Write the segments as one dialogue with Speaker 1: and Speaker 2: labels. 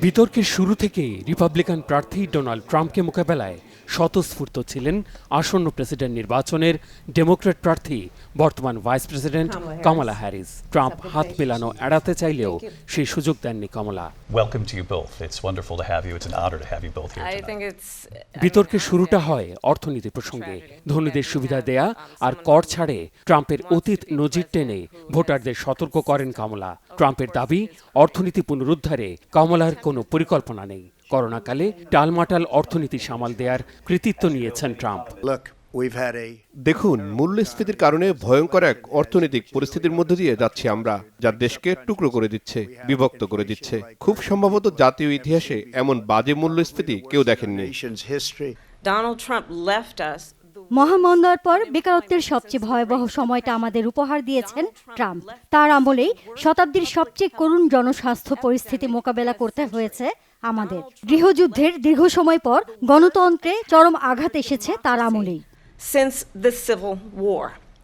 Speaker 1: বিতর্কের শুরু থেকেই রিপাবলিকান প্রার্থী ডোনাল্ড ট্রাম্পকে মোকাবেলায় স্বতঃস্ফূর্ত ছিলেন আসন্ন প্রেসিডেন্ট নির্বাচনের ডেমোক্র্যাট প্রার্থী বর্তমান vice president Kamala Harris. Trump হাত মেলানো এড়াতে চাইলেও সেই সুযোগ দেননি কমলা। বিতর্কের শুরুটা হয় অর্থনীতি প্রসঙ্গে। ধনীদের সুবিধা দেয়া আর কর ছাড়ে ট্রাম্পের অতীত নজির টেনে ভোটারদের সতর্ক করেন কমলা। ট্রাম্পের দাবি, অর্থনীতি পুনরুদ্ধারে কমলার কোনো পরিকল্পনা নেই। করোনাকালে টালমাটাল অর্থনীতি সামাল দেওয়ার কৃতিত্ব নিয়েছেন ট্রাম্প।
Speaker 2: দেখুন, মূল্যস্ফীতির কারণে ভয়ঙ্কর এক অর্থনৈতিক পরিস্থিতির মধ্য দিয়ে যাচ্ছি আমরা, যা দেশকে টুকরো করে দিচ্ছে, বিভক্ত করে দিচ্ছে। খুব সম্ভবত জাতীয় ইতিহাসে এমন বাজে মূল্যস্ফীতি কেউ দেখেননি।
Speaker 3: মহামন্দার পর বেকারত্বের সবচেয়ে ভয়াবহ সময়টা আমাদের উপহার দিয়েছেন ট্রাম্প। তার আমলেই শতাব্দীর সবচেয়ে করুণ জনস্বাস্থ্য পরিস্থিতি মোকাবেলা করতে হয়েছে আমাদের। গৃহযুদ্ধের দীর্ঘ সময় পর গণতন্ত্রে চরম আঘাত এসেছে তার আমলেই।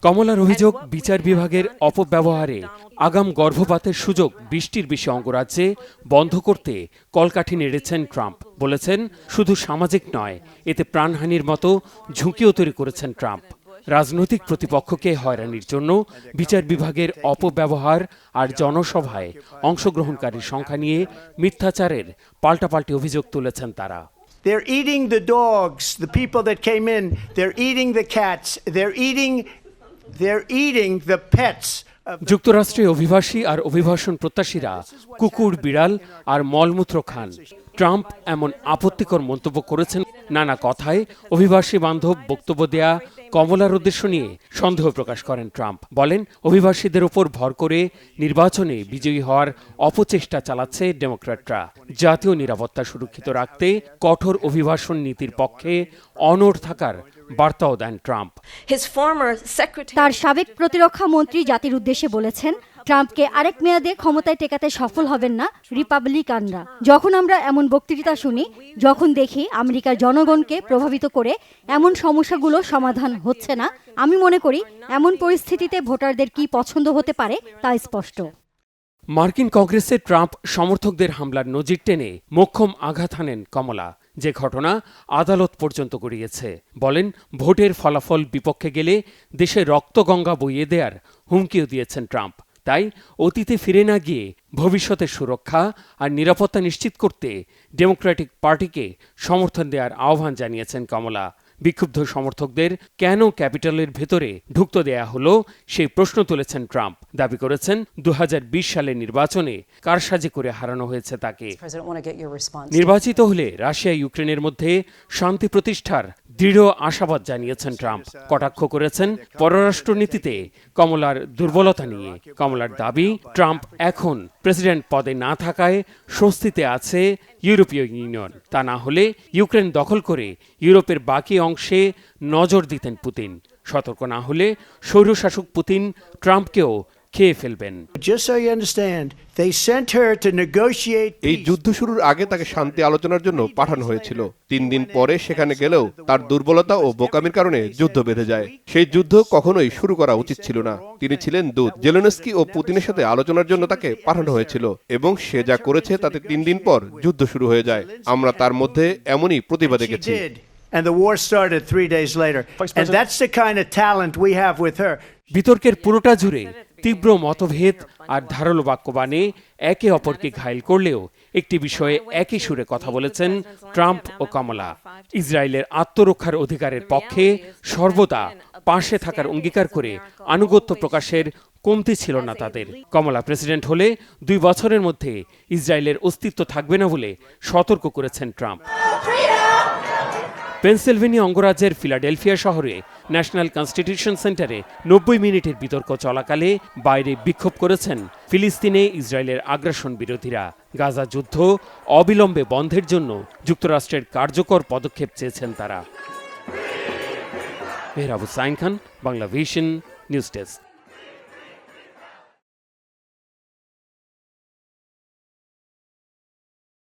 Speaker 1: কমলার অভিযোগ, বিচার বিভাগের অপব্যবহারে আগাম গর্ভপাতের সুযোগ বৃষ্টির বেশি অঙ্গরাজ্যে বন্ধ করতে কলকাঠি নেড়েছেন ট্রাম্প। বলেছেন, শুধু সামাজিক নয়, এতে প্রাণহানির মতো ঝুঁকিও তৈরি করেছেন ট্রাম্প। রাজনৈতিক প্রতিপক্ষকে হয়রানির জন্য বিচার বিভাগের অপব্যবহার আর জনসভায় অংশগ্রহণকারীর সংখ্যা নিয়ে মিথ্যাচারের পাল্টাপাল্টি অভিযোগ তুলেছেন তারা।
Speaker 4: They're eating the dogs, the people that came in, they're eating the cats, they're eating the pets.
Speaker 1: যুক্তরাষ্ট্রে অভিবাসী আর অভিবাসন প্রত্যাশীরা কুকুর, বিড়াল আর মলমূত্র খান। ট্রাম্প এমন আপত্তিকর মন্তব্য করেছেন। নানা কথায় অভিবাসী বান্ধব বক্তব্য দেয়া কমলার উদ্দেশ্য নিয়ে সন্দেহ প্রকাশ করেন ট্রাম্প। বলেন, অভিবাসীদের ওপর ভর করে নির্বাচনে বিজয়ী হওয়ার অপচেষ্টা চালাচ্ছে ডেমোক্র্যাটরা। জাতীয় নিরাপত্তা সুরক্ষিত রাখতে কঠোর অভিবাসন নীতির পক্ষে অনড় থাকার বার্তাও দেন ট্রাম্প।
Speaker 3: তার সাবেক প্রতিরক্ষা মন্ত্রী জাতির উদ্দেশ্যে বলেছেন, ট্রাম্পকে আরেক মেয়াদে ক্ষমতায় টেকাতে সফল হবেন না রিপাবলিকানরা। যখন আমরা এমন বক্তৃতা শুনি, যখন দেখি আমেরিকার জনগণকে প্রভাবিত করে এমন সমস্যাগুলো সমাধান হচ্ছে না, আমি মনে করি এমন পরিস্থিতিতে ভোটারদের কি পছন্দ হতে পারে তা স্পষ্ট।
Speaker 1: মার্কিন কংগ্রেসে ট্রাম্প সমর্থকদের হামলার নজির টেনে মোক্ষম আঘাত হানেন কমলা, যে ঘটনা আদালত পর্যন্ত গড়িয়েছে। বলেন, ভোটের ফলাফল বিপক্ষে গেলে দেশে রক্তগঙ্গা বইয়ে দেয়ার হুমকিও দিয়েছেন ট্রাম্প। তাই অতীতে ফিরে না গিয়ে ভবিষ্যতের সুরক্ষা আর নিরাপত্তা নিশ্চিত করতে ডেমোক্রেটিক পার্টিকে সমর্থন দেওয়ার আহ্বান জানিয়েছেন কমলা। বিক্ষুব্ধ সমর্থকদের কেন ক্যাপিটলের ভেতরে ঢুকতে দেয়া হলো সেই প্রশ্ন তুলেছেন ট্রাম্প। দাবি করেছেন, 2020 সালের নির্বাচনে কারসাজি করে হারানো হয়েছে তাকে। নির্বাচিত হলে রাশিয়া ইউক্রেনের মধ্যে শান্তি প্রতিষ্ঠার দৃঢ় আশাবাদ জানিয়েছেন ট্রাম্প। কটাক্ষ করেছেন পররাষ্ট্রনীতিতে কমলার দুর্বলতা নিয়ে। কমলার দাবি, ট্রাম্প এখন প্রেসিডেন্ট পদে না থাকায় স্বস্তিতে আছে ইউরোপীয় ইউনিয়ন। তা না হলে ইউক্রেন দখল করে ইউরোপের বাকি অংশে নজর দিতেন পুতিন। সতর্ক না হলে স্বৈরশাসক পুতিন ট্রাম্পকেও খেয়ে ফেলবেন।
Speaker 2: এই যুদ্ধ শুরুর আগে তাকে শান্তি আলোচনার জন্য পাঠানো হয়েছিল। 3 দিন পরে সেখানে গেলেও তার দুর্বলতা ও বোকামির কারণে যুদ্ধ বেঁধে যায়। সেই যুদ্ধ কখনোই শুরু করা উচিত ছিল না। তিনি ছিলেন দূত। জেলেনস্কি ও পুতিনের সাথে আলোচনার জন্য তাকে পাঠানো হয়েছিল, এবং সে যা করেছে তাতে 3 দিন পর যুদ্ধ শুরু হয়ে যায়। আমরা তার মধ্যে এমনই প্রতিভা দেখেছি।
Speaker 4: And the war started 3 days later. And that's the kind of talent we have with her.
Speaker 1: বিতর্কের পুরোটা জুড়ে তীব্র মতভেদ আর ধারালো বাক্যবাণে একে অপরকে ঘায়েল করলেও একটি বিষয়ে একই সুরে কথা বলেছেন ট্রাম্প ও কমলা। ইসরায়েলের আত্মরক্ষার অধিকারের পক্ষে সর্বদা পাশে থাকার অঙ্গীকার করে আনুগত্য প্রকাশের কমতি ছিল না তাদের। কমলা প্রেসিডেন্ট হলে 2 বছরের মধ্যে ইসরায়েলের অস্তিত্ব থাকবে না বলে সতর্ক করেছেন ট্রাম্প। পেনসিলভেনিয়া অঙ্গরাজ্যের ফিলাডেলফিয়া শহরে ন্যাশনাল কনস্টিটিউশন সেন্টারে 90 মিনিটের বিতর্ক চলাকালে বাইরে বিক্ষোভ করেছেন ফিলিস্তিনে ইসরায়েলের আগ্রাসন বিরোধীরা। গাজা যুদ্ধ অবিলম্বে বন্ধের জন্য যুক্তরাষ্ট্রের কার্যকর পদক্ষেপ চেয়েছেন তারা। Mehrab Hussain Khan, Bangla vision, news desk.